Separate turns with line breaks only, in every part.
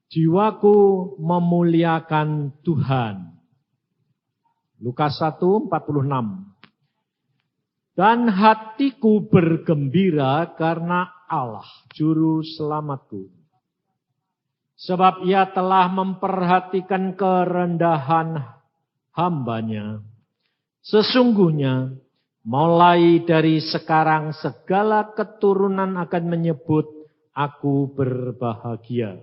Jiwaku memuliakan Tuhan. Lukas 1:46. Dan hatiku bergembira karena Allah, juru selamatku. Sebab ia telah memperhatikan kerendahan hambanya. Sesungguhnya mulai dari sekarang segala keturunan akan menyebut aku berbahagia.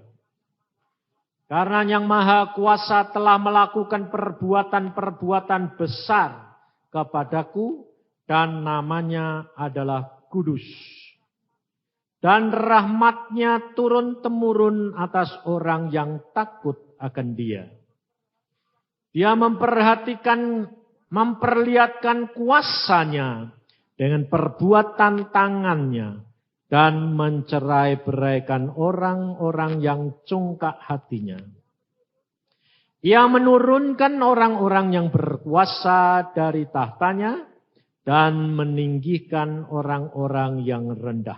Karena Yang Maha Kuasa telah melakukan perbuatan-perbuatan besar kepadaku dan namanya adalah kudus. Dan rahmatnya turun-temurun atas orang yang takut akan Dia. Dia memperlihatkan kuasanya dengan perbuatan tangannya dan mencerai-beraikan orang-orang yang congkak hatinya. Ia menurunkan orang-orang yang berkuasa dari tahtanya dan meninggikan orang-orang yang rendah.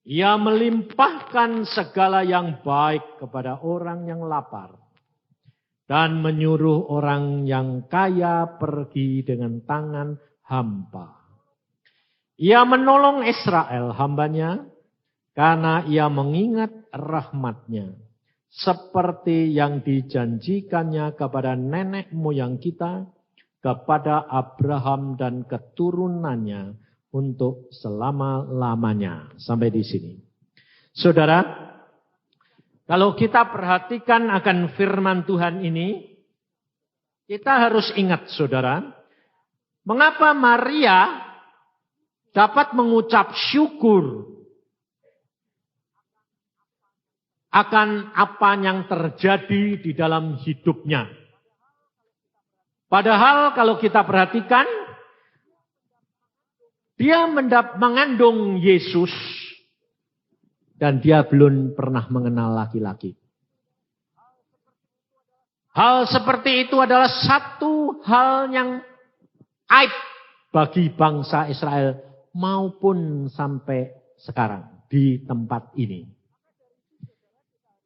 Ia melimpahkan segala yang baik kepada orang yang lapar dan menyuruh orang yang kaya pergi dengan tangan hampa. Ia menolong Israel hambanya karena ia mengingat rahmatnya seperti yang dijanjikannya kepada nenek moyang kita, kepada Abraham dan keturunannya untuk selama-lamanya. Sampai di sini. Saudara, kalau kita perhatikan akan firman Tuhan ini, kita harus ingat saudara, mengapa Maria dapat mengucap syukur akan apa yang terjadi di dalam hidupnya. Padahal kalau kita perhatikan, dia mengandung Yesus dan dia belum pernah mengenal laki-laki. Hal seperti itu adalah satu hal yang aib bagi bangsa Israel maupun sampai sekarang di tempat ini.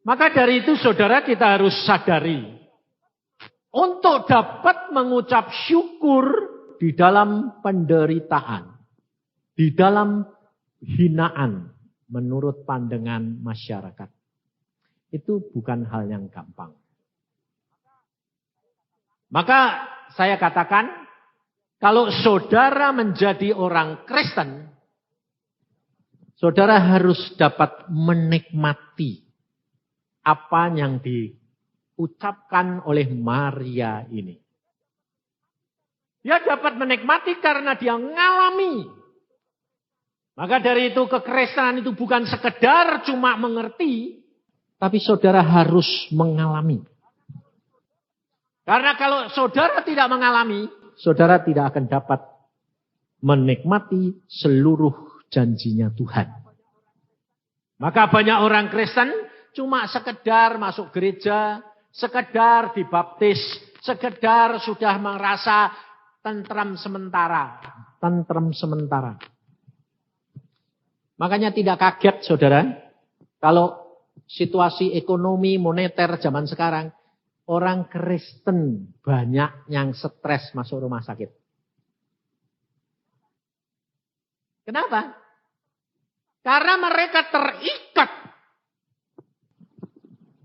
Maka dari itu saudara kita harus sadari untuk dapat mengucap syukur di dalam penderitaan, di dalam hinaan menurut pandangan masyarakat. Itu bukan hal yang gampang. Maka saya katakan, kalau saudara menjadi orang Kristen, saudara harus dapat menikmati apa yang diucapkan oleh Maria ini. Dia dapat menikmati karena dia mengalami. Maka dari itu kekristenan itu bukan sekedar cuma mengerti, tapi saudara harus mengalami. Karena kalau saudara tidak mengalami, saudara tidak akan dapat menikmati seluruh janjinya Tuhan. Maka banyak orang Kristen cuma sekedar masuk gereja, sekedar dibaptis, sekedar sudah merasa tentram sementara. Tentram sementara. Makanya tidak kaget saudara, kalau situasi ekonomi moneter zaman sekarang, orang Kristen banyak yang stres masuk rumah sakit. Kenapa? Karena mereka terikat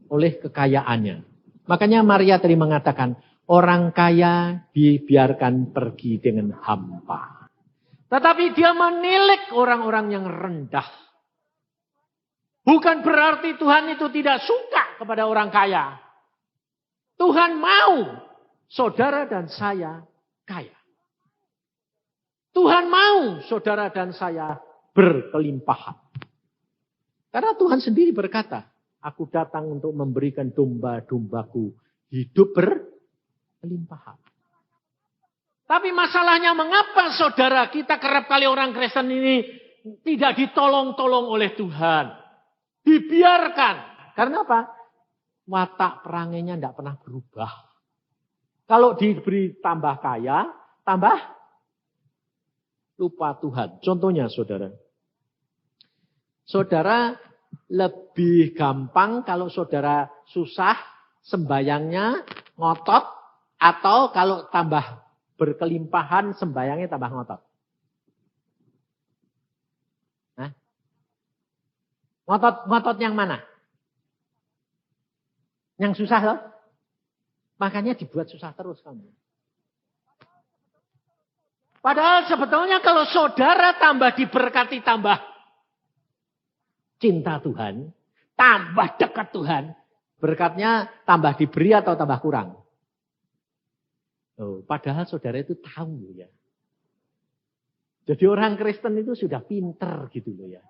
oleh kekayaannya. Makanya Maria tadi mengatakan, orang kaya dibiarkan pergi dengan hampa. Tetapi dia menilik orang-orang yang rendah. Bukan berarti Tuhan itu tidak suka kepada orang kaya. Tuhan mau saudara dan saya kaya. Tuhan mau saudara dan saya berkelimpahan. Karena Tuhan sendiri berkata, aku datang untuk memberikan domba-dombaku hidup berkelimpahan. Tapi masalahnya mengapa saudara kita kerap kali orang Kristen ini tidak ditolong-tolong oleh Tuhan. Dibiarkan. Karena apa? Watak perangainya tidak pernah berubah. Kalau diberi tambah kaya, tambah lupa Tuhan. Contohnya saudara. Saudara lebih gampang kalau saudara susah sembayangnya ngotot, atau kalau tambah berkelimpahan sembayangnya tambah ngotot? Hah? Ngotot yang mana? Yang susah loh. Makanya dibuat susah terus kamu. Padahal sebetulnya kalau saudara tambah diberkati, tambah cinta Tuhan, tambah dekat Tuhan, berkatnya tambah diberi atau tambah kurang? Oh, padahal saudara itu tahu ya. Jadi orang Kristen itu sudah pinter gitu loh ya.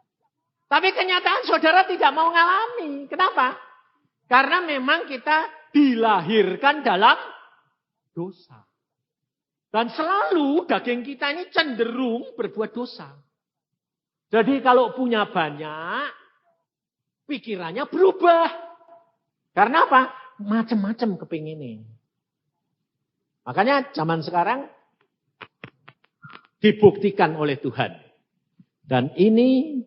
Tapi kenyataan saudara tidak mau ngalami. Kenapa? Karena memang kita dilahirkan dalam dosa. Dan selalu daging kita ini cenderung berbuat dosa. Jadi kalau punya banyak, pikirannya berubah. Karena apa? Macam-macam kepinginnya. Makanya zaman sekarang dibuktikan oleh Tuhan. Dan ini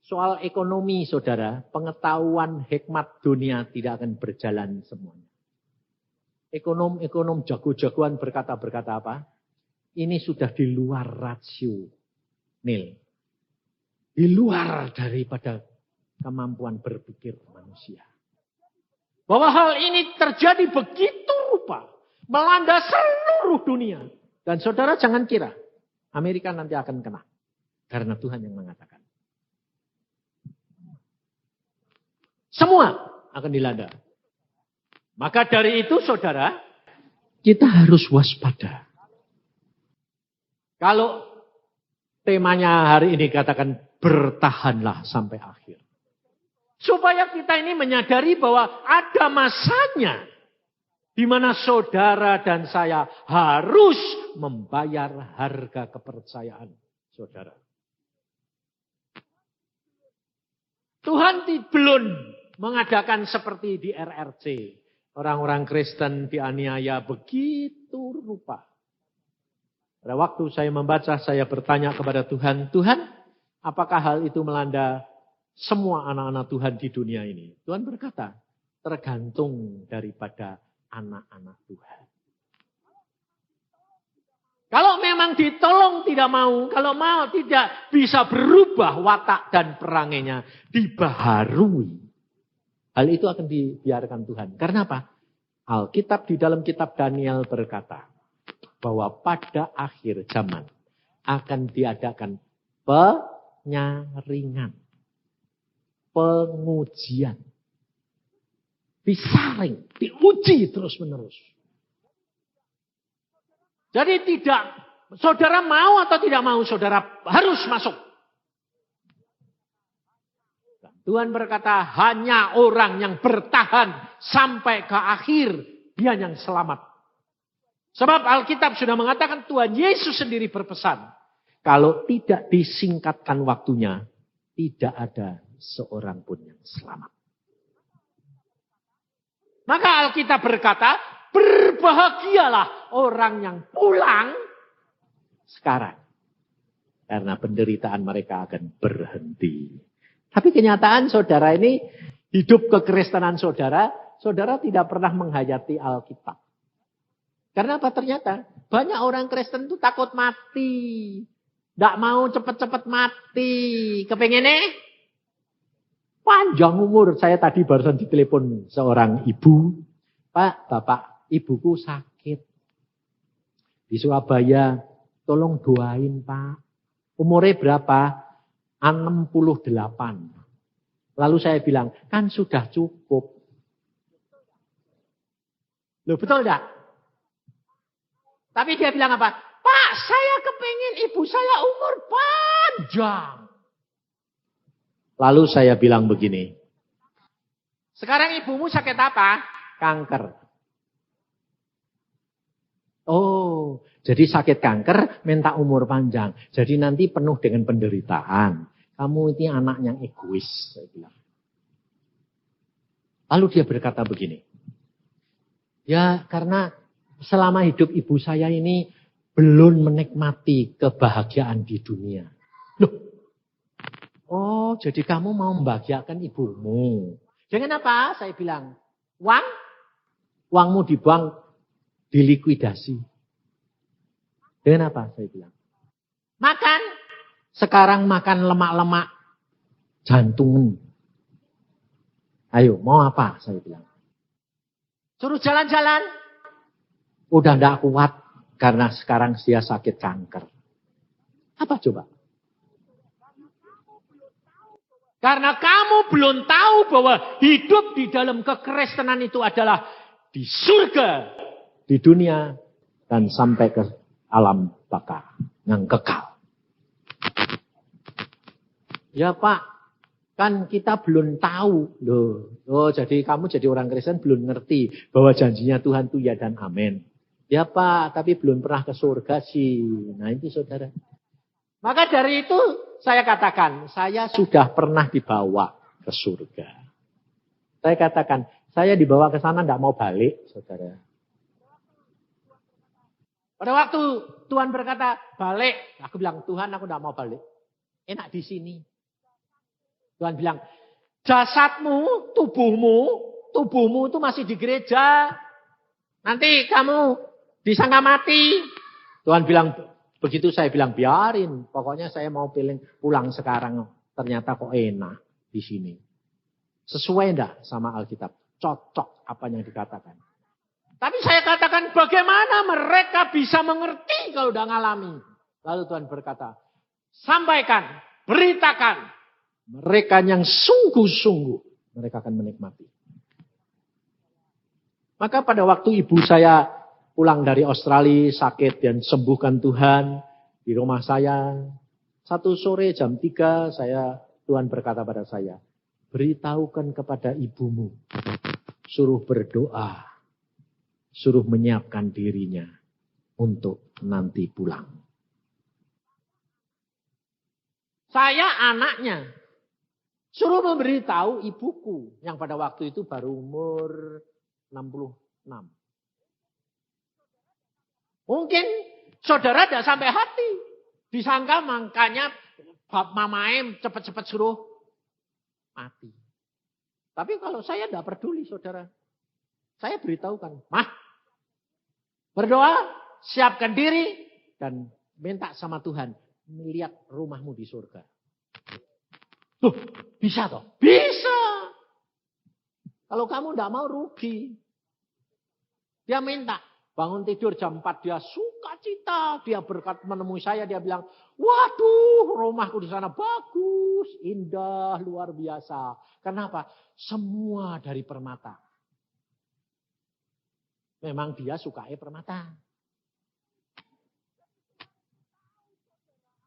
soal ekonomi, saudara. Pengetahuan hikmat dunia tidak akan berjalan semuanya. Ekonom jago-jagoan berkata apa? Ini sudah di luar rasio nil. Di luar daripada kemampuan berpikir manusia. Bahwa hal ini terjadi begitu rupa. Melanda seluruh dunia. Dan saudara jangan kira Amerika nanti akan kena. Karena Tuhan yang mengatakan. Semua akan dilanda. Maka dari itu saudara, kita harus waspada. Kalau temanya hari ini katakan bertahanlah sampai akhir. Supaya kita ini menyadari bahwa ada masanya di mana saudara dan saya harus membayar harga kepercayaan saudara. Tuhan belum mengadakan seperti di RRC. Orang-orang Kristen dianiaya begitu rupa. Pada waktu saya membaca, saya bertanya kepada Tuhan, Tuhan, apakah hal itu melanda semua anak-anak Tuhan di dunia ini? Tuhan berkata, tergantung daripada anak-anak Tuhan. Kalau memang ditolong tidak mau, kalau mau tidak bisa berubah watak dan perangainya, dibaharui. Hal itu akan dibiarkan Tuhan. Karena apa? Alkitab di dalam kitab Daniel berkata bahwa pada akhir zaman akan diadakan penyaringan, pengujian, disaring, diuji terus-menerus. Jadi tidak, saudara mau atau tidak mau, saudara harus masuk. Tuhan berkata, hanya orang yang bertahan sampai ke akhir, dia yang selamat. Sebab Alkitab sudah mengatakan Tuhan Yesus sendiri berpesan, kalau tidak disingkatkan waktunya, tidak ada seorang pun yang selamat. Maka Alkitab berkata, berbahagialah orang yang pulang sekarang. Karena penderitaan mereka akan berhenti. Tapi kenyataan saudara ini, hidup kekristenan saudara, saudara tidak pernah menghayati Alkitab. Karena apa ternyata? Banyak orang Kristen itu takut mati. Tidak mau cepat-cepat mati. Kepengennya panjang umur. Saya tadi barusan ditelepon seorang ibu. Pak, bapak, ibuku sakit. Di Surabaya, tolong doain Pak. Umurnya berapa? 68. Lalu saya bilang, kan sudah cukup. Loh betul enggak? Tapi dia bilang apa? Pak, saya kepengen ibu saya umur panjang. Lalu saya bilang begini. Sekarang ibumu sakit apa? Kanker. Oh, jadi sakit kanker minta umur panjang. Jadi nanti penuh dengan penderitaan. Kamu ini anak yang egois, saya bilang. Lalu dia berkata begini. Ya, karena selama hidup ibu saya ini belum menikmati kebahagiaan di dunia. Loh, Oh, jadi kamu mau membahagiakan ibumu. Dengan apa? Saya bilang, uangmu dibuang, dilikuidasi. Dengan apa? Saya bilang. Makan. Sekarang makan lemak-lemak jantung. Ayo, mau apa? Saya bilang. Suruh jalan-jalan. Udah enggak kuat. Karena sekarang dia sakit kanker. Apa coba? Karena kamu belum tahu bahwa hidup di dalam kekristenan itu adalah di surga, di dunia, dan sampai ke alam baka yang kekal. Ya Pak, kan kita belum tahu. Loh, jadi kamu jadi orang Kristen belum ngerti bahwa janjinya Tuhan itu ya dan amin. Ya Pak, tapi belum pernah ke surga sih. Nah itu saudara. Maka dari itu saya katakan, saya sudah pernah dibawa ke surga. Saya katakan, saya dibawa ke sana tidak mau balik, saudara. Pada waktu Tuhan berkata, balik. Aku bilang, Tuhan aku tidak mau balik. Enak di sini. Tuhan bilang, jasadmu, tubuhmu itu masih di gereja. Nanti kamu disangka mati. Tuhan bilang, begitu saya bilang, biarin. Pokoknya saya mau pulang sekarang. Ternyata kok enak di sini. Sesuai enggak sama Alkitab? Cocok apa yang dikatakan. Tapi saya katakan, bagaimana mereka bisa mengerti kalau udah ngalami? Lalu Tuhan berkata, sampaikan, beritakan. Mereka yang sungguh-sungguh, mereka akan menikmati. Maka pada waktu ibu saya pulang dari Australia, sakit dan sembuhkan Tuhan di rumah saya. Satu sore jam 3, Tuhan berkata pada saya, beritahukan kepada ibumu, suruh berdoa, suruh menyiapkan dirinya untuk nanti pulang. Saya anaknya, suruh memberitahu ibuku yang pada waktu itu baru umur 66. Mungkin saudara tidak sampai hati. Disangka makanya bab mamae cepat-cepat suruh mati. Tapi kalau saya tidak peduli saudara. Saya beritahukan, Mah, berdoa, siapkan diri, dan minta sama Tuhan, melihat rumahmu di surga. Tuh, bisa toh? Bisa. Kalau kamu tidak mau rugi. Dia minta. Bangun tidur jam 4 dia sukacita. Dia berkat menemui saya. Dia bilang, waduh rumahku di sana bagus. Indah, luar biasa. Kenapa? Semua dari permata. Memang dia sukai permata.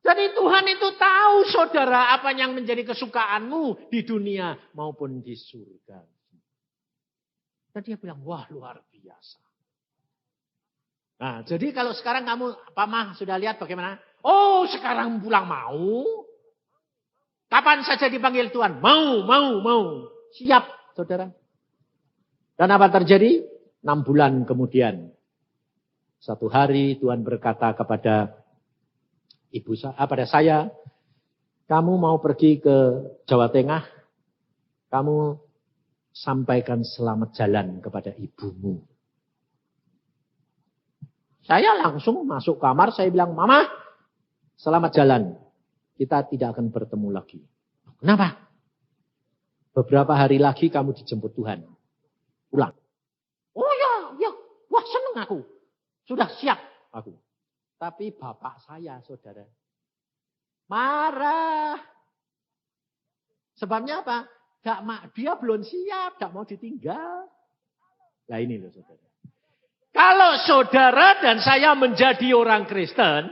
Jadi Tuhan itu tahu saudara apa yang menjadi kesukaanmu di dunia maupun di surga. Dan dia bilang, wah luar biasa. Nah, jadi kalau sekarang kamu, Pak Mah, sudah lihat bagaimana? Oh, sekarang pulang mau. Kapan saja dipanggil Tuhan? Mau. Siap, saudara. Dan apa terjadi? 6 bulan kemudian. Satu hari Tuhan berkata kepada pada saya, kamu mau pergi ke Jawa Tengah, kamu sampaikan selamat jalan kepada ibumu. Saya langsung masuk kamar, saya bilang, Mama, selamat jalan. Kita tidak akan bertemu lagi. Kenapa? Beberapa hari lagi kamu dijemput Tuhan. Pulang. Oh ya. Wah seneng aku. Sudah siap aku. Tapi bapak saya, saudara, marah. Sebabnya apa? Dia belum siap, gak mau ditinggal. Nah ini loh saudara. Kalau saudara dan saya menjadi orang Kristen,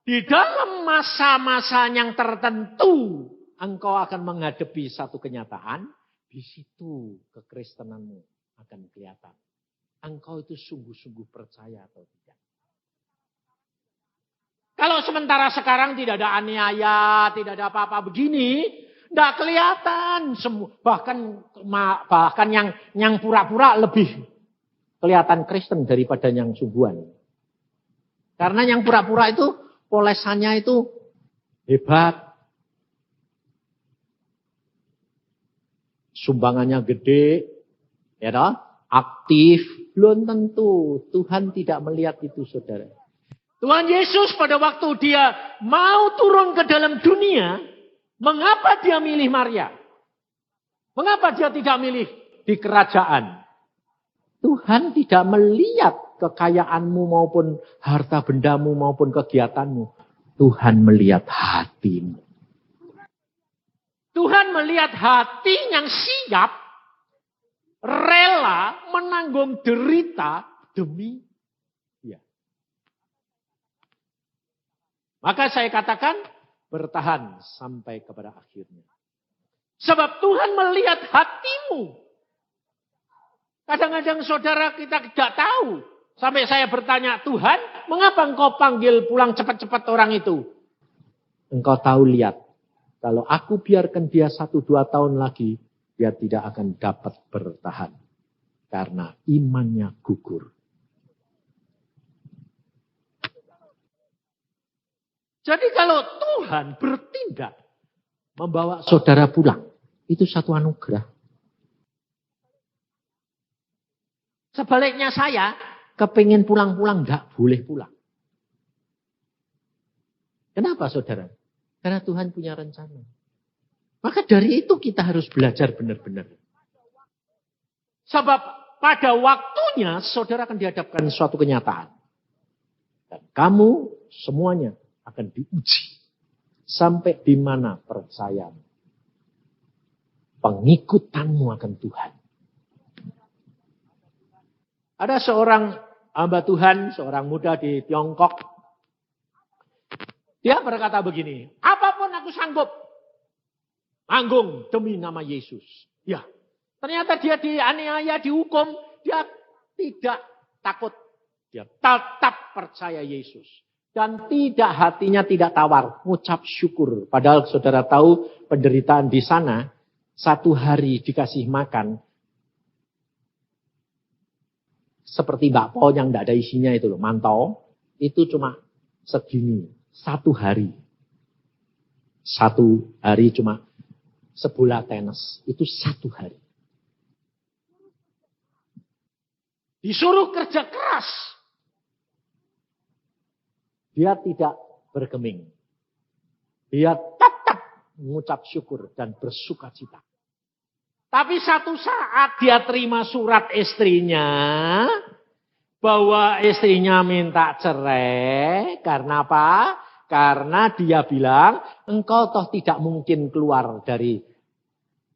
di dalam masa-masa yang tertentu, engkau akan menghadapi satu kenyataan, di situ kekristenanmu akan kelihatan. Engkau itu sungguh-sungguh percaya atau tidak. Kalau sementara sekarang tidak ada aniaya, tidak ada apa-apa begini, tidak kelihatan. Bahkan yang pura-pura lebih kelihatan Kristen daripada yang sungguhan. Karena yang pura-pura itu polesannya itu hebat, sumbangannya gede, ya toh, aktif, belum tentu. Tuhan tidak melihat itu, saudara. Tuhan Yesus pada waktu dia mau turun ke dalam dunia, mengapa dia milih Maria? Mengapa dia tidak milih di kerajaan? Tuhan tidak melihat kekayaanmu maupun harta bendamu maupun kegiatanmu. Tuhan melihat hatimu. Tuhan melihat hati yang siap, rela menanggung derita demi dia. Maka saya katakan bertahan sampai kepada akhirnya. Sebab Tuhan melihat hatimu. Kadang-kadang saudara kita tidak tahu. Sampai saya bertanya, Tuhan, mengapa engkau panggil pulang cepat-cepat orang itu? Engkau tahu, lihat. Kalau aku biarkan dia 1-2 tahun lagi, dia tidak akan dapat bertahan. Karena imannya gugur. Jadi kalau Tuhan bertindak, membawa saudara pulang, itu satu anugerah. Sebaliknya saya, kepingin pulang-pulang, enggak boleh pulang. Kenapa saudara? Karena Tuhan punya rencana. Maka dari itu kita harus belajar benar-benar. Sebab pada waktunya saudara akan dihadapkan suatu kenyataan. Dan kamu semuanya akan diuji. Sampai di mana percayamu. Pengikutanmu akan Tuhan. Ada seorang hamba Tuhan, seorang muda di Tiongkok. Dia berkata begini, apapun aku sanggup. Manggung demi nama Yesus. Ya, ternyata dia dianiaya, dihukum. Dia tidak takut. Dia tetap percaya Yesus. Dan tidak hatinya tidak tawar. Ngucap syukur. Padahal saudara tahu penderitaan di sana. 1 hari dikasih makan. Seperti bakpao yang tidak ada isinya itu loh. Mantau. Itu cuma segini. 1 hari. 1 hari cuma sebola tenis. Itu 1 hari. Disuruh kerja keras. Dia tidak bergeming. Dia tetap mengucap syukur dan bersuka cita. Tapi satu saat dia terima surat istrinya. Bahwa istrinya minta cerai. Karena apa? Karena dia bilang, engkau toh tidak mungkin keluar dari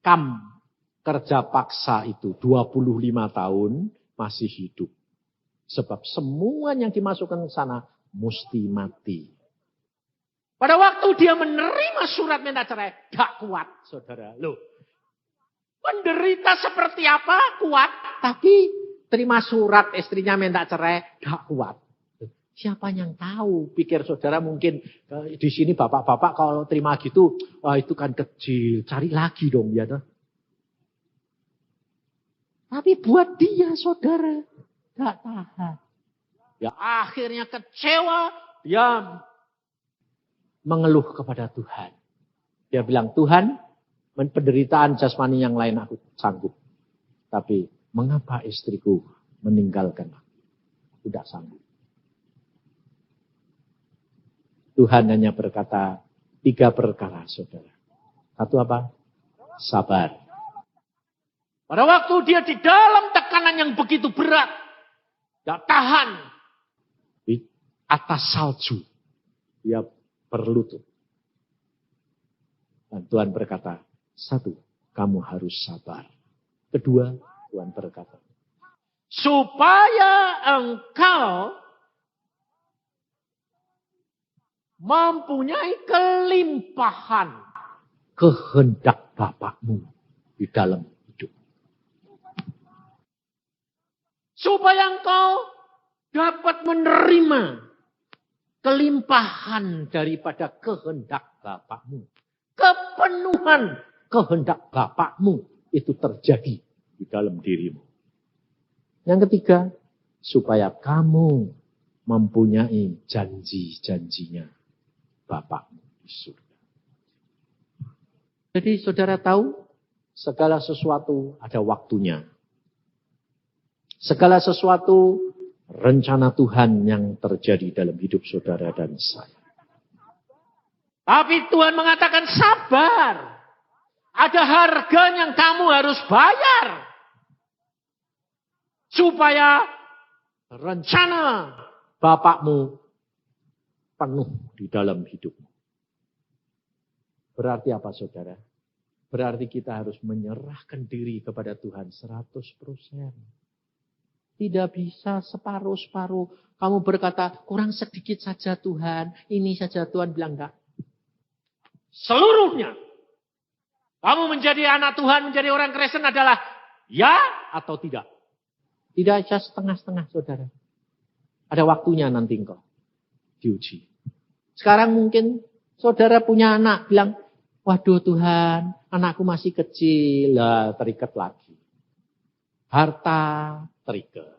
kamp kerja paksa itu. 25 tahun masih hidup. Sebab semua yang dimasukkan ke sana mesti mati. Pada waktu dia menerima surat minta cerai, gak kuat, saudara. Loh, penderita seperti apa kuat, tapi terima surat istrinya minta cerai, gak kuat. Siapa yang tahu? Pikir saudara mungkin di sini bapak-bapak kalau terima gitu, wah itu kan kecil, cari lagi dong, ya toh. Tapi buat dia, saudara, gak tahan. Ya akhirnya kecewa, dia mengeluh kepada Tuhan. Dia bilang, Tuhan, penderitaan jasmani yang lain aku sanggup. Tapi mengapa istriku meninggalkan aku? Tidak sanggup. Tuhan hanya berkata 3 perkara, saudara. Satu apa? Sabar. Pada waktu dia di dalam tekanan yang begitu berat, tidak tahan. Di atas salju, dia berlutut. Dan Tuhan berkata, 1, kamu harus sabar. 2, Tuhan berkata, supaya engkau mempunyai kelimpahan kehendak Bapakmu di dalam hidup. Supaya engkau dapat menerima kelimpahan daripada kehendak Bapakmu. Kepenuhan kehendak Bapakmu itu terjadi di dalam dirimu. Yang ketiga, supaya kamu mempunyai janji-janjinya Bapakmu di surga. Jadi saudara tahu, Segala sesuatu ada waktunya. Segala sesuatu rencana Tuhan yang terjadi dalam hidup saudara dan saya. Tapi Tuhan mengatakan sabar. Ada harga yang kamu harus bayar. Supaya rencana Bapakmu penuh di dalam hidupmu. Berarti apa saudara? Berarti kita harus menyerahkan diri kepada Tuhan 100%. Tidak bisa separuh-separuh. Kamu berkata, kurang sedikit saja Tuhan. Ini saja Tuhan bilang enggak. Seluruhnya. Kamu menjadi anak Tuhan, menjadi orang Kristen adalah ya atau tidak. Tidak saja setengah-setengah saudara. Ada waktunya nanti engkau diuji. Sekarang mungkin saudara punya anak bilang, waduh Tuhan, anakku masih kecil. Lah, terikat lagi. Harta terikat.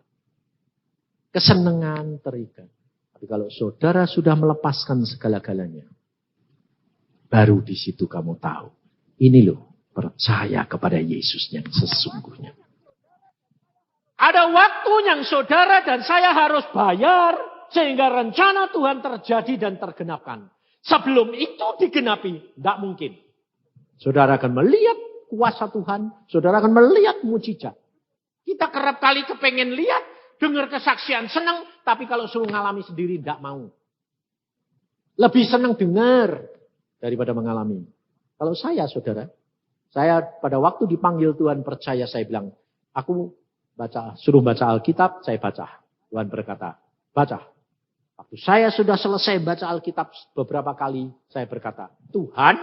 Kesenangan terikat. Tapi kalau saudara sudah melepaskan segala-galanya, baru di situ kamu tahu. Ini loh, percaya kepada Yesus yang sesungguhnya. Ada waktu yang saudara dan saya harus bayar, sehingga rencana Tuhan terjadi dan tergenapkan. Sebelum itu digenapi, tidak mungkin. Saudara akan melihat kuasa Tuhan, saudara akan melihat mujizat. Kita kerap kali kepengen lihat, dengar kesaksian, senang. Tapi kalau suruh ngalami sendiri, tidak mau. Lebih senang dengar daripada mengalami. Kalau saya, saudara, saya pada waktu dipanggil Tuhan percaya, saya bilang, aku suruh baca Alkitab, saya baca. Tuhan berkata, baca. Waktu saya sudah selesai baca Alkitab beberapa kali, saya berkata, Tuhan,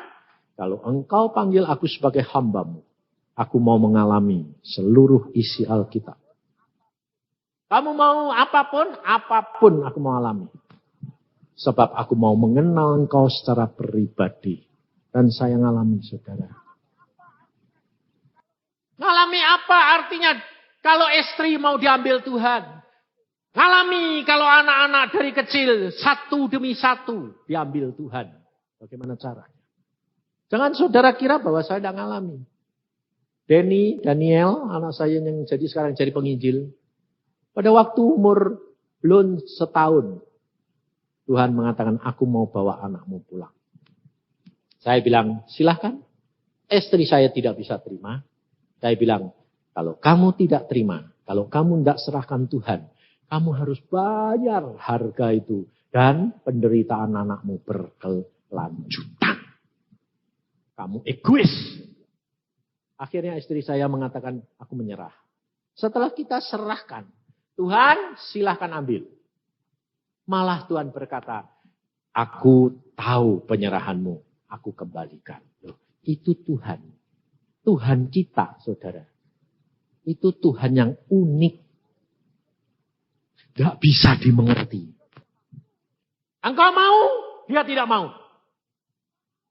kalau engkau panggil aku sebagai hamba-Mu, aku mau mengalami seluruh isi Alkitab. Kamu mau apapun aku mau alami. Sebab aku mau mengenal engkau secara pribadi. Dan saya ngalami, saudara. Ngalami apa artinya kalau istri mau diambil Tuhan? Ngalami kalau anak-anak dari kecil satu demi satu diambil Tuhan. Bagaimana caranya? Jangan saudara kira bahwa saya tidak ngalami. Daniel, anak saya yang sekarang jadi penginjil. Pada waktu umur belum setahun, Tuhan mengatakan, aku mau bawa anakmu pulang. Saya bilang, silahkan. Istri saya tidak bisa terima. Saya bilang, kalau kamu tidak terima, kalau kamu tidak serahkan Tuhan, kamu harus bayar harga itu. Dan penderitaan anakmu berkelanjutan. Kamu egois. Akhirnya istri saya mengatakan, aku menyerah. Setelah kita serahkan, Tuhan silahkan ambil. Malah Tuhan berkata, aku tahu penyerahanmu, aku kembalikan. Loh, itu Tuhan. Tuhan kita, saudara. Itu Tuhan yang unik. Gak bisa dimengerti. Engkau mau, dia tidak mau.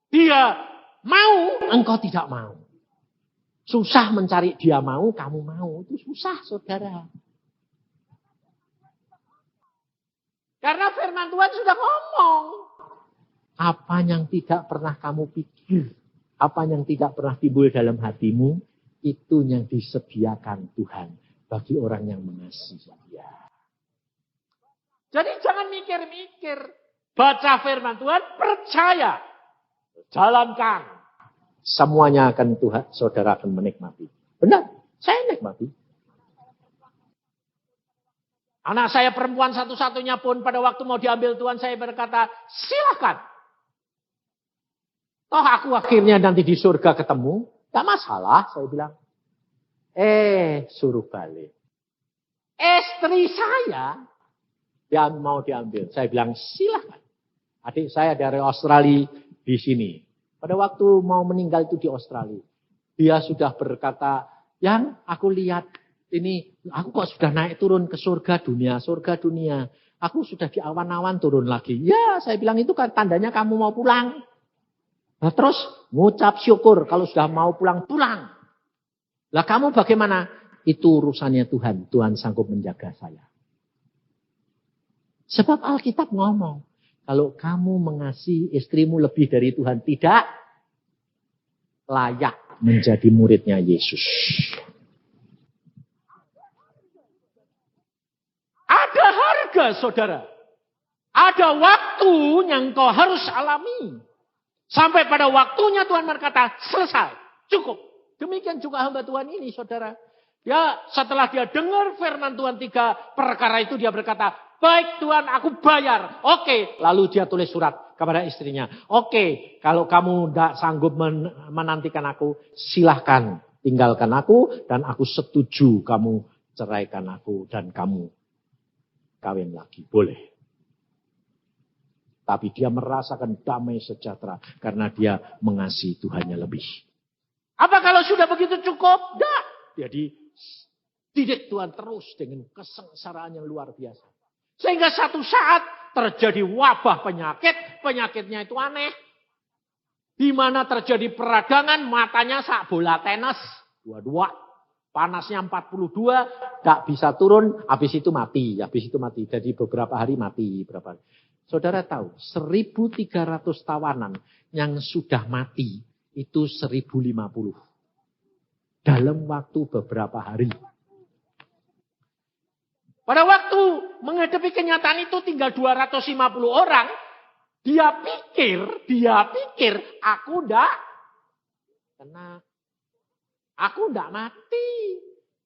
Dia mau, engkau tidak mau. Susah mencari dia mau, kamu mau. Itu susah, saudara. Karena firman Tuhan sudah ngomong. Apa yang tidak pernah kamu pikir, apa yang tidak pernah timbul dalam hatimu, itu yang disediakan Tuhan bagi orang yang mengasihi Dia. Jadi jangan mikir-mikir. Baca firman Tuhan, percaya. Jalankan. Semuanya akan Tuhan, saudara akan menikmati. Benar, saya nikmati. Anak saya perempuan satu-satunya pun pada waktu mau diambil Tuhan, saya berkata, silakan. Toh aku akhirnya nanti di surga ketemu, gak masalah, saya bilang. Suruh balik. Istri saya, dia mau diambil. Saya bilang, silakan. Adik saya dari Australia di sini. Pada waktu mau meninggal itu di Australia. Dia sudah berkata, yang aku lihat, ini aku kok sudah naik turun ke surga dunia. Aku sudah di awan-awan turun lagi. Ya, saya bilang itu kan tandanya kamu mau pulang. Nah terus ngucap syukur kalau sudah mau pulang. Lah kamu bagaimana? Itu urusannya Tuhan. Tuhan sanggup menjaga saya. Sebab Alkitab ngomong. Kalau kamu mengasihi istrimu lebih dari Tuhan tidak layak. menjadi muridnya Yesus. Ada harga, saudara. Ada waktu yang kau harus alami. Sampai pada waktunya Tuhan berkata, selesai, cukup. Demikian juga hamba Tuhan ini, saudara. Ya, setelah dia dengar firman Tuhan 3 perkara itu, dia berkata, baik Tuhan, aku bayar. Oke, lalu dia tulis surat kepada istrinya. Oke, kalau kamu tidak sanggup menantikan aku, silahkan tinggalkan aku. Dan aku setuju kamu ceraikan aku dan kamu kawin lagi. Boleh. Tapi dia merasakan damai sejahtera karena dia mengasihi Tuhannya lebih. Apa kalau sudah begitu cukup? Tidak. Jadi didik Tuhan terus dengan kesengsaraan yang luar biasa. Sehingga satu saat terjadi wabah penyakit. Penyakitnya itu aneh. Di mana terjadi peradangan, matanya sak bola tenis. Dua-dua. Panasnya 42, tak bisa turun, habis itu mati. Jadi beberapa hari mati. Saudara tahu, 1.300 tawanan yang sudah mati itu 1.050. Dalam waktu beberapa hari. Pada waktu menghadapi kenyataan itu tinggal 250 orang. Dia pikir aku ndak mati.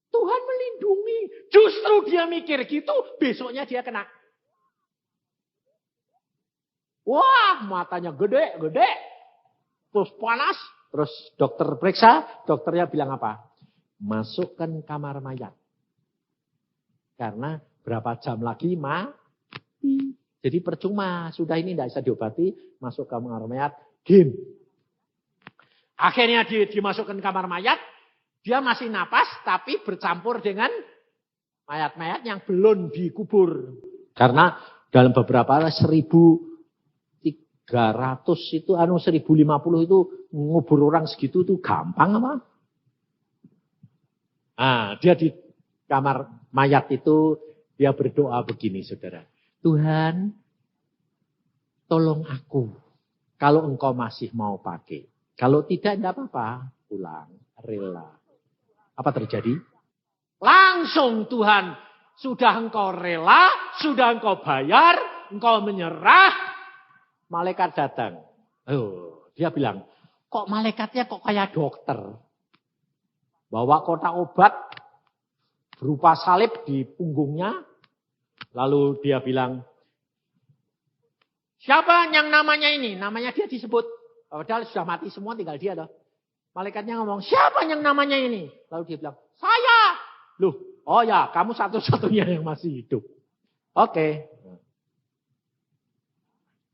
Tuhan melindungi. Justru dia mikir gitu, besoknya dia kena. Wah, matanya gede. Terus panas. Terus dokter periksa. Dokternya bilang apa? Masukkan kamar mayat. Karena berapa jam lagi mati. Jadi percuma. Sudah ini tidak bisa diobati. Masuk kamar mayat. Game. Akhirnya dimasukkan kamar mayat. Dia masih napas. Tapi bercampur dengan mayat-mayat yang belum dikubur. Karena dalam beberapa 1.300 itu 1.050 itu ngubur orang segitu itu gampang apa? Nah, dia di kamar mayat itu dia berdoa begini, saudara. Tuhan, tolong aku. Kalau engkau masih mau pakai. Kalau tidak apa-apa, pulang, rela. Apa terjadi? Langsung Tuhan, sudah engkau rela, sudah engkau bayar, engkau menyerah. Malaikat datang. Dia bilang, kok malaikatnya kok kayak dokter? Bawa kotak obat berupa salib di punggungnya. Lalu dia bilang, siapa yang namanya ini? Namanya dia disebut. Padahal sudah mati semua, tinggal dia. Malaikatnya ngomong, siapa yang namanya ini? Lalu dia bilang, saya. Loh, oh ya, kamu satu-satunya yang masih hidup. Oke.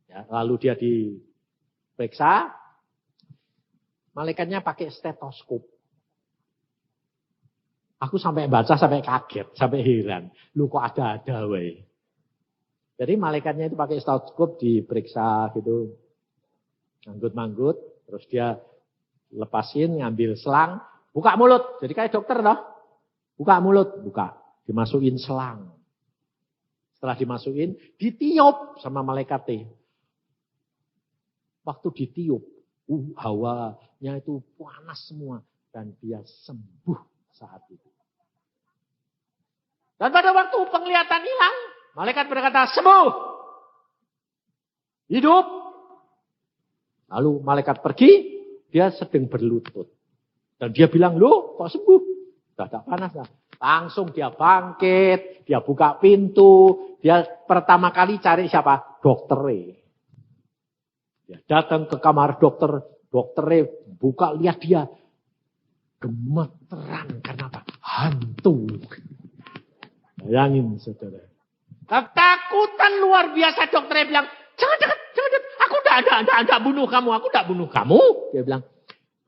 Ya, lalu dia diperiksa. Malaikatnya pakai stetoskop. Aku sampai baca, sampai kaget, sampai heran. Lu kok ada-ada weh. Jadi malaikatnya itu pakai stetoskop diperiksa gitu. Manggut-manggut. Terus dia lepasin, ngambil selang. Buka mulut. Jadi kayak dokter toh. Buka mulut. Buka. Dimasukin selang. Setelah dimasukin, ditiup sama malaikatnya. Waktu ditiup, hawanya itu panas semua. Dan dia sembuh saat itu. Dan pada waktu penglihatan hilang, malaikat berkata, sembuh. Hidup. Lalu malaikat pergi, dia sedang berlutut. Dan dia bilang, loh kok sembuh? Sudah tak panas lah. Langsung dia bangkit, dia buka pintu. Dia pertama kali cari siapa? Dokternya. Dia datang ke kamar dokter. Dokternya buka, lihat dia. Gemeteran. Kenapa? Hantu. Bayangin saudara. Ketakutan luar biasa. Dokternya bilang, jangan. Aku tidak bunuh kamu. Aku tidak bunuh kamu. Dia bilang,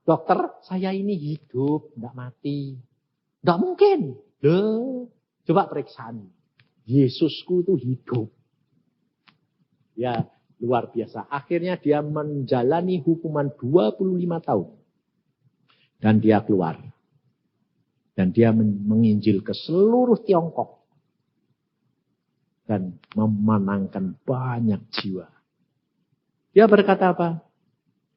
dokter saya ini hidup. Tidak mati. Tidak mungkin. Loh, coba periksaan. Yesusku itu hidup. Ya, luar biasa. Akhirnya dia menjalani hukuman 25 tahun. Dan dia keluar. Dan dia menginjil ke seluruh Tiongkok. Dan memenangkan banyak jiwa. Dia berkata apa?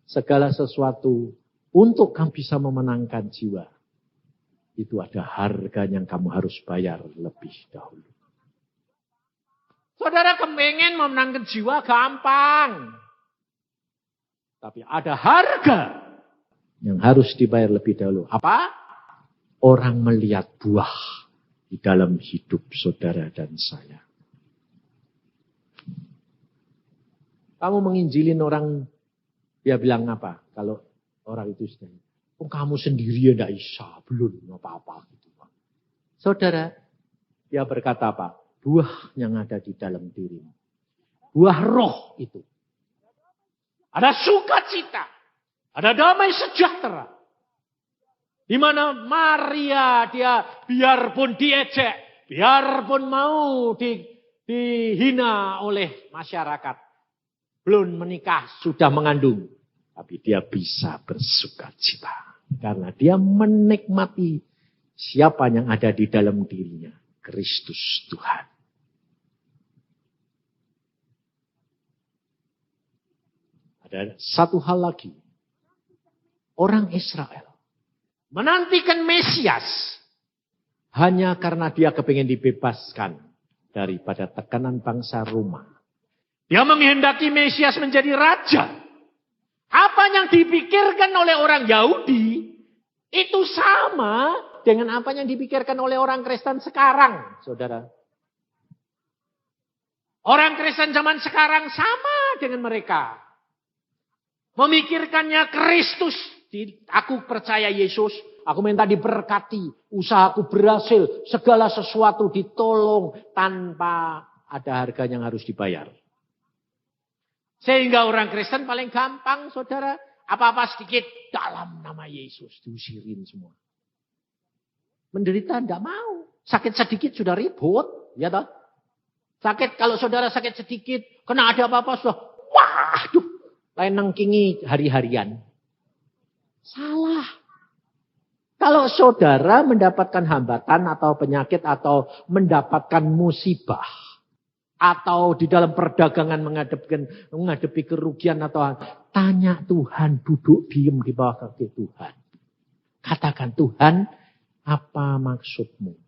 Segala sesuatu Untuk kamu bisa memenangkan jiwa, itu ada harga yang kamu harus bayar lebih dahulu. Saudara kepengen memenangkan jiwa gampang. Tapi ada harga yang harus dibayar lebih dahulu. Apa? Orang melihat buah di dalam hidup saudara dan saya. Kamu menginjilin orang, dia bilang apa? Kalau orang itu sedang, oh, kamu sendiri tidak bisa, belum apa-apa. Gitu. Saudara, dia berkata apa? Buah yang ada di dalam dirimu. Buah roh itu. Ada sukacita. Ada damai sejahtera. Di mana Maria, dia biarpun diejek, biarpun mau dihina oleh masyarakat. Belum menikah, sudah mengandung. Tapi dia bisa bersukacita. Karena dia menikmati siapa yang ada di dalam dirinya. Kristus Tuhan. Ada satu hal lagi. Orang Israel menantikan Mesias. Hanya karena dia kepingin dibebaskan daripada tekanan bangsa Roma. Dia menghendaki Mesias menjadi raja. Apa yang dipikirkan oleh orang Yahudi, itu sama dengan apa yang dipikirkan oleh orang Kristen sekarang, saudara. Orang Kristen zaman sekarang sama dengan mereka. Memikirkannya Kristus. Aku percaya Yesus, aku minta diberkati, usahaku berhasil, segala sesuatu ditolong tanpa ada harga yang harus dibayar. Sehingga orang Kristen paling gampang, saudara. Apa-apa sedikit dalam nama Yesus. Diusirin semua. Menderita tidak mau. Sakit sedikit sudah ribut. Ya toh? Sakit, kalau saudara sakit sedikit. Kena ada apa-apa sudah. Waduh. Lain nengkingi hari-harian. Salah. Kalau saudara mendapatkan hambatan atau penyakit atau mendapatkan musibah. Atau di dalam perdagangan menghadapi kerugian atau tanya Tuhan, duduk diam di bawah kaki Tuhan. Katakan, Tuhan, apa maksudmu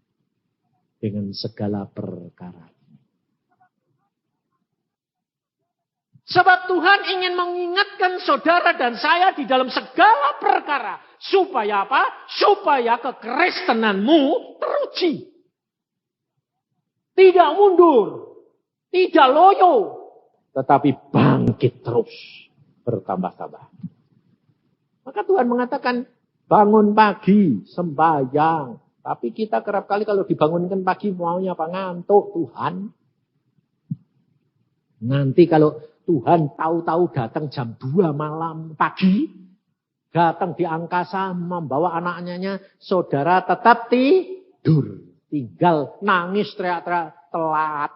dengan segala perkara ini? Sebab Tuhan ingin mengingatkan saudara dan saya di dalam segala perkara. Supaya apa? Supaya kekristenanmu teruji. Tidak mundur. Tidak loyo, tetapi bangkit terus, bertambah-tambah. Maka Tuhan mengatakan, bangun pagi, sembahyang. Tapi kita kerap kali kalau dibangunkan pagi, maunya apa? Ngantuk Tuhan. Nanti kalau Tuhan tahu-tahu datang jam 2 malam pagi, datang di angkasa, membawa anaknya, saudara tetap tidur. Tinggal nangis teriak-teriak, telat.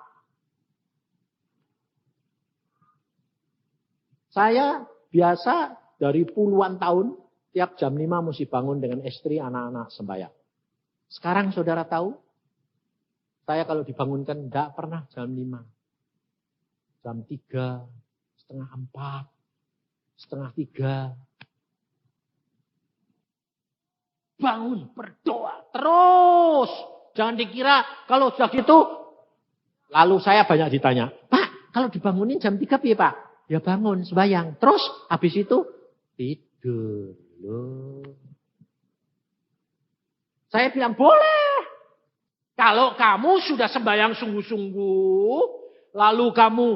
Saya biasa dari puluhan tahun, tiap jam 5 mesti bangun dengan istri, anak-anak sembahyang. Sekarang saudara tahu, saya kalau dibangunkan tidak pernah jam 5. Jam 3, setengah 4, setengah 3. Bangun, berdoa, terus. Jangan dikira kalau sudah gitu, lalu saya banyak ditanya, Pak, kalau dibangunin jam 3 piye Pak? Ya bangun, sembahyang. Terus habis itu tidur. Loh. Saya bilang boleh. Kalau kamu sudah sembahyang sungguh-sungguh. Lalu kamu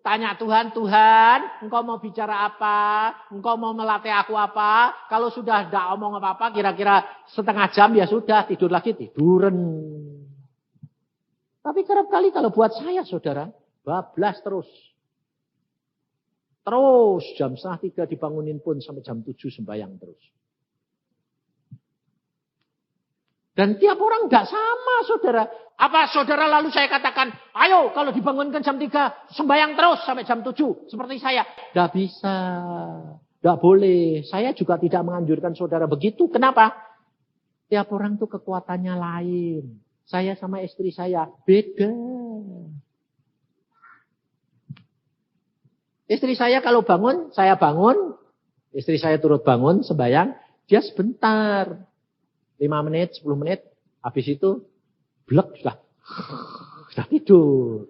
tanya Tuhan, Tuhan engkau mau bicara apa? Engkau mau melatih aku apa? Kalau sudah tidak omong apa-apa, kira-kira setengah jam ya sudah. Tidur lagi, tiduran. Tapi kerap kali kalau buat saya saudara, bablas terus. Terus jam setengah 3 dibangunin pun sampai jam 7 sembahyang terus. Dan tiap orang enggak sama saudara. Apa saudara lalu saya katakan, ayo kalau dibangunkan jam 3 sembahyang terus sampai jam 7. Seperti saya. Enggak bisa. Enggak boleh. Saya juga tidak menganjurkan saudara begitu. Kenapa? Tiap orang tuh kekuatannya lain. Saya sama istri saya beda. Istri saya kalau bangun, saya bangun. Istri saya turut bangun, sembahyang, dia sebentar. 5 menit, 10 menit. Habis itu, blek, sudah tidur.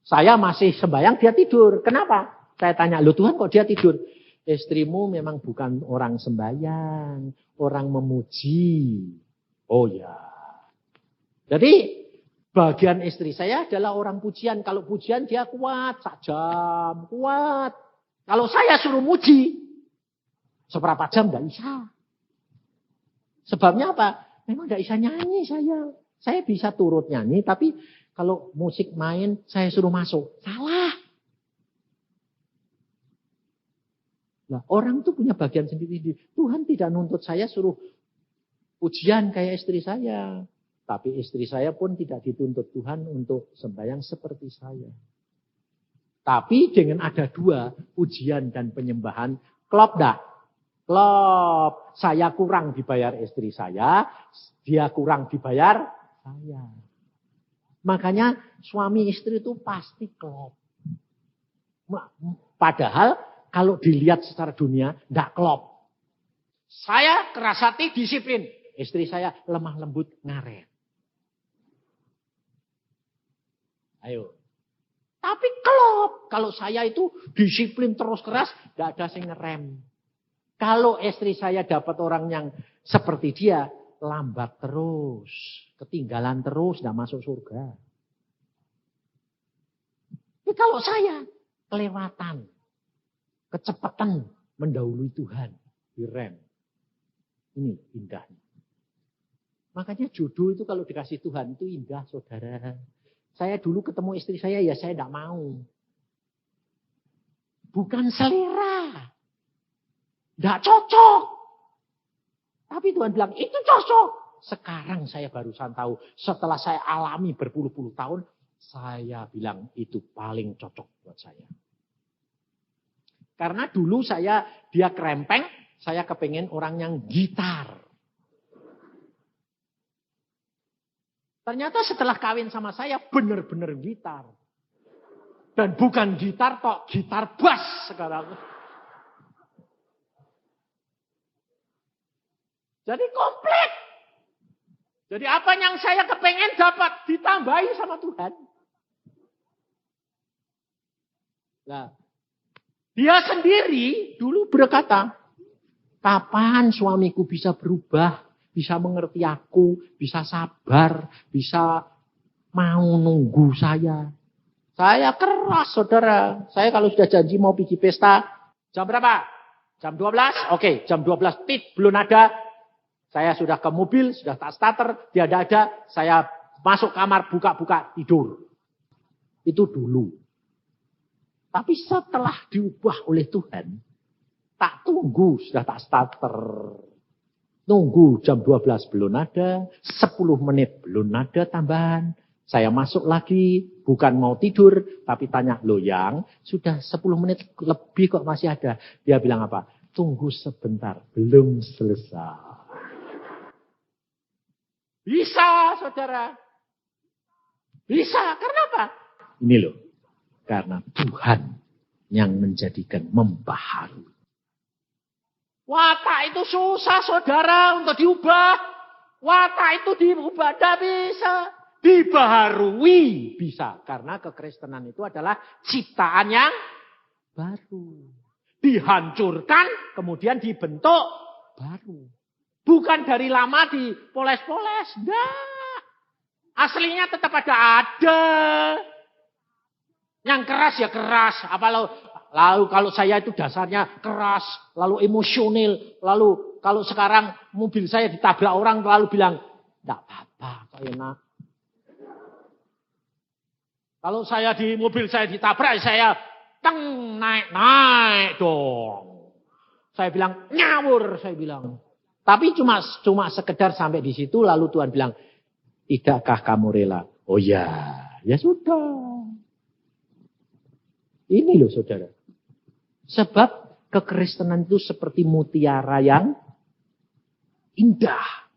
Saya masih sembahyang, dia tidur. Kenapa? Saya tanya, loh Tuhan kok dia tidur? Istrimu memang bukan orang sembahyang, orang memuji. Oh ya. Jadi, bagian istri saya adalah orang pujian. Kalau pujian dia kuat, 1 jam, kuat. Kalau saya suruh muji, seberapa jam enggak bisa. Sebabnya apa? Memang enggak bisa nyanyi saya. Saya bisa turut nyanyi, tapi kalau musik main, saya suruh masuk. Salah. Nah, orang itu punya bagian sendiri. Tuhan tidak nuntut saya suruh pujian kayak istri saya. Tapi istri saya pun tidak dituntut Tuhan untuk sembahyang seperti saya. Tapi dengan ada 2, pujian dan penyembahan, klop dah. Klop. Saya kurang dibayar istri saya, dia kurang dibayar saya. Makanya suami istri itu pasti klop. Padahal kalau dilihat secara dunia, enggak klop. Saya keras hati, disiplin. Istri saya lemah lembut, ngaret. Ayo. Tapi klop. Kalau saya itu disiplin terus keras, enggak ada yang ngerem. Kalau istri saya dapat orang yang seperti dia, lambat terus. Ketinggalan terus, enggak masuk surga. Tapi kalau saya, kelewatan. Kecepatan mendahului Tuhan. Direm. Ini indahnya. Makanya jodoh itu kalau dikasih Tuhan itu indah, saudara. Saya dulu ketemu istri saya, ya saya enggak mau. Bukan selera. Enggak cocok. Tapi Tuhan bilang, itu cocok. Sekarang saya barusan tahu. Setelah saya alami berpuluh-puluh tahun, saya bilang itu paling cocok buat saya. Karena dulu dia kerempeng, saya kepengen orang yang gitar. Ternyata setelah kawin sama saya, benar-benar gitar. Dan bukan gitar tok, gitar bass sekarang. Jadi komplit. Jadi apa yang saya kepengen dapat ditambahi sama Tuhan. Nah, dia sendiri dulu berkata, kapan suamiku bisa berubah, bisa mengerti aku, bisa sabar, bisa mau nunggu saya. Saya keras, saudara. Saya kalau sudah janji mau pergi pesta, jam berapa? Jam 12? Oke, jam 12 tit, belum ada. Saya sudah ke mobil, sudah tak starter, dia ada. Saya masuk kamar, buka-buka, tidur. Itu dulu. Tapi setelah diubah oleh Tuhan, tak tunggu, sudah tak starter. Tunggu jam 12 belum ada, 10 menit belum ada tambahan. Saya masuk lagi, bukan mau tidur, tapi tanya, loh yang sudah 10 menit lebih kok masih ada. Dia bilang apa? Tunggu sebentar, belum selesai. Bisa, saudara. Bisa, karena apa? Ini loh, karena Tuhan yang menjadikan membaharui. Watak itu susah, saudara, untuk diubah. Watak itu diubah, tidak bisa. Dibaharui bisa. Karena kekristenan itu adalah ciptaan yang baru. Dihancurkan, kemudian dibentuk baru. Bukan dari lama dipoles-poles. Enggak. Aslinya tetap ada. Yang keras ya keras. Lalu kalau saya itu dasarnya keras. Lalu emosional. Lalu kalau sekarang mobil saya ditabrak orang lalu bilang, enggak apa-apa kok enak. Kalau saya di mobil saya ditabrak, saya naik dong. Saya bilang, ngawur, saya bilang. Tapi cuma sekedar sampai di situ, lalu Tuhan bilang, tidakkah kamu rela? Oh ya, ya sudah. Ini loh saudara. Sebab kekristenan itu seperti mutiara yang indah.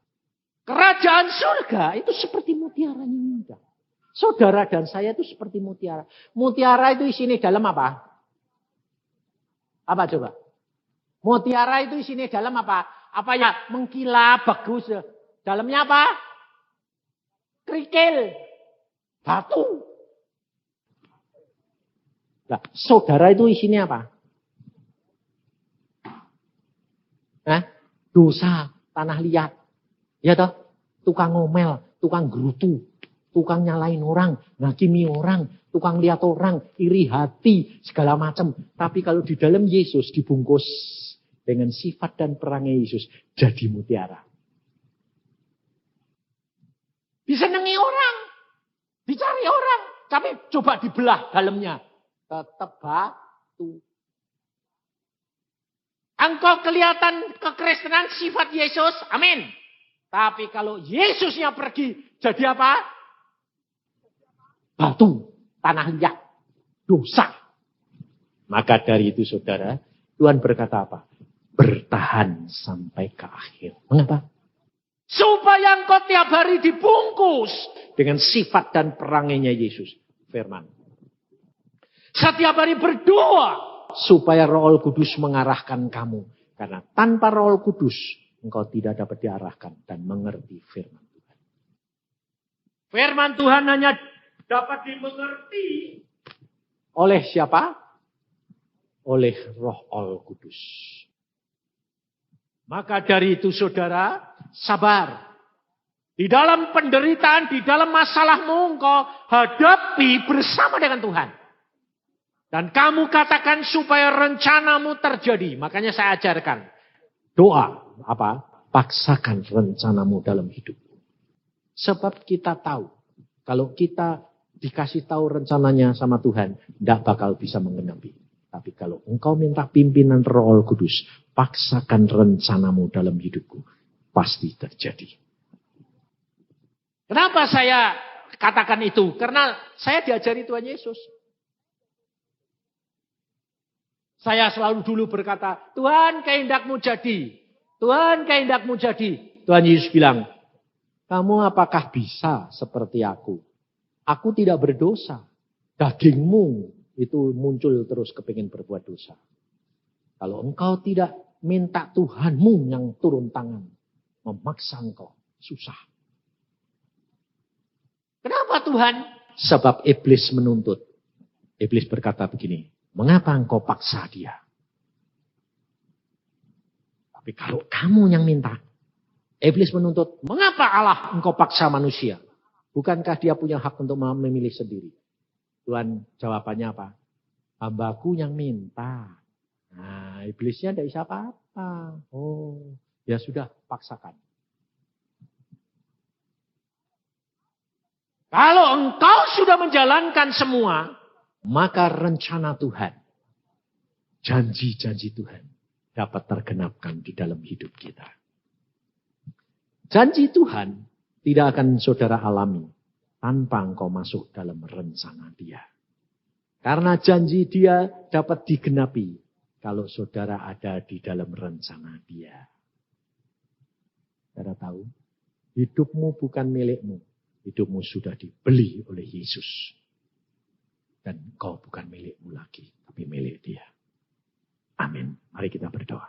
Kerajaan surga itu seperti mutiara yang indah. Saudara dan saya itu seperti mutiara. Mutiara itu isinya dalam apa? Apa coba? Mutiara itu isinya dalam apa? Apa ya? Mengkilap, bagus. Dalamnya apa? Kerikil. Batu. Nah, saudara itu isinya apa? Dosa, tanah liat. Ya toh? Tukang ngomel, tukang gerutu, tukang nyalain orang, ngakimi orang, tukang lihat orang, iri hati, segala macam. Tapi kalau di dalam Yesus dibungkus dengan sifat dan perangai Yesus, jadi mutiara. Disenangi orang, dicari orang, tapi coba dibelah dalamnya. Tetap batu. Engkau kelihatan kekristenan sifat Yesus, amin. Tapi kalau Yesusnya pergi, jadi apa? Batu, tanah liat, dosa. Maka dari itu saudara, Tuhan berkata apa? Bertahan sampai ke akhir. Mengapa? Supaya engkau tiap hari dibungkus dengan sifat dan perangainya Yesus. Firman. Setiap hari berdoa supaya Roh Kudus mengarahkan kamu. Karena tanpa Roh Kudus engkau tidak dapat diarahkan dan mengerti firman Tuhan. Firman Tuhan hanya dapat dimengerti oleh siapa? Oleh Roh Kudus. Maka dari itu saudara, sabar. Di dalam penderitaan, di dalam masalahmu engkau hadapi bersama dengan Tuhan. Dan kamu katakan supaya rencanamu terjadi. Makanya saya ajarkan. Doa. Apa? Paksakan rencanamu dalam hidupmu. Sebab kita tahu. Kalau kita dikasih tahu rencananya sama Tuhan. Tidak bakal bisa menggenapi. Tapi kalau engkau minta pimpinan Roh Kudus. Paksakan rencanamu dalam hidupku. Pasti terjadi. Kenapa saya katakan itu? Karena saya diajari Tuhan Yesus. Saya selalu dulu berkata, Tuhan kehendakmu jadi. Tuhan kehendakmu jadi. Tuhan Yesus bilang, kamu apakah bisa seperti aku? Aku tidak berdosa. Dagingmu itu muncul terus kepingin berbuat dosa. Kalau engkau tidak minta Tuhanmu yang turun tangan. Memaksa engkau. Susah. Kenapa Tuhan? Sebab iblis menuntut. Iblis berkata begini. Mengapa engkau paksa dia? Tapi kalau kamu yang minta. Iblis menuntut. Mengapa Allah engkau paksa manusia? Bukankah dia punya hak untuk memilih sendiri? Tuhan jawabannya apa? Hambaku yang minta. Nah, iblisnya tidak bisa apa-apa. Oh, ya sudah, paksakan. Kalau engkau sudah menjalankan semua, maka rencana Tuhan, janji-janji Tuhan dapat tergenapkan di dalam hidup kita. Janji Tuhan tidak akan saudara alami tanpa engkau masuk dalam rencana Dia. Karena janji Dia dapat digenapi kalau saudara ada di dalam rencana Dia. Saudara tahu, hidupmu bukan milikmu. Hidupmu sudah dibeli oleh Yesus. Dan kau bukan milikmu lagi, tapi milik Dia. Amin. Mari kita berdoa.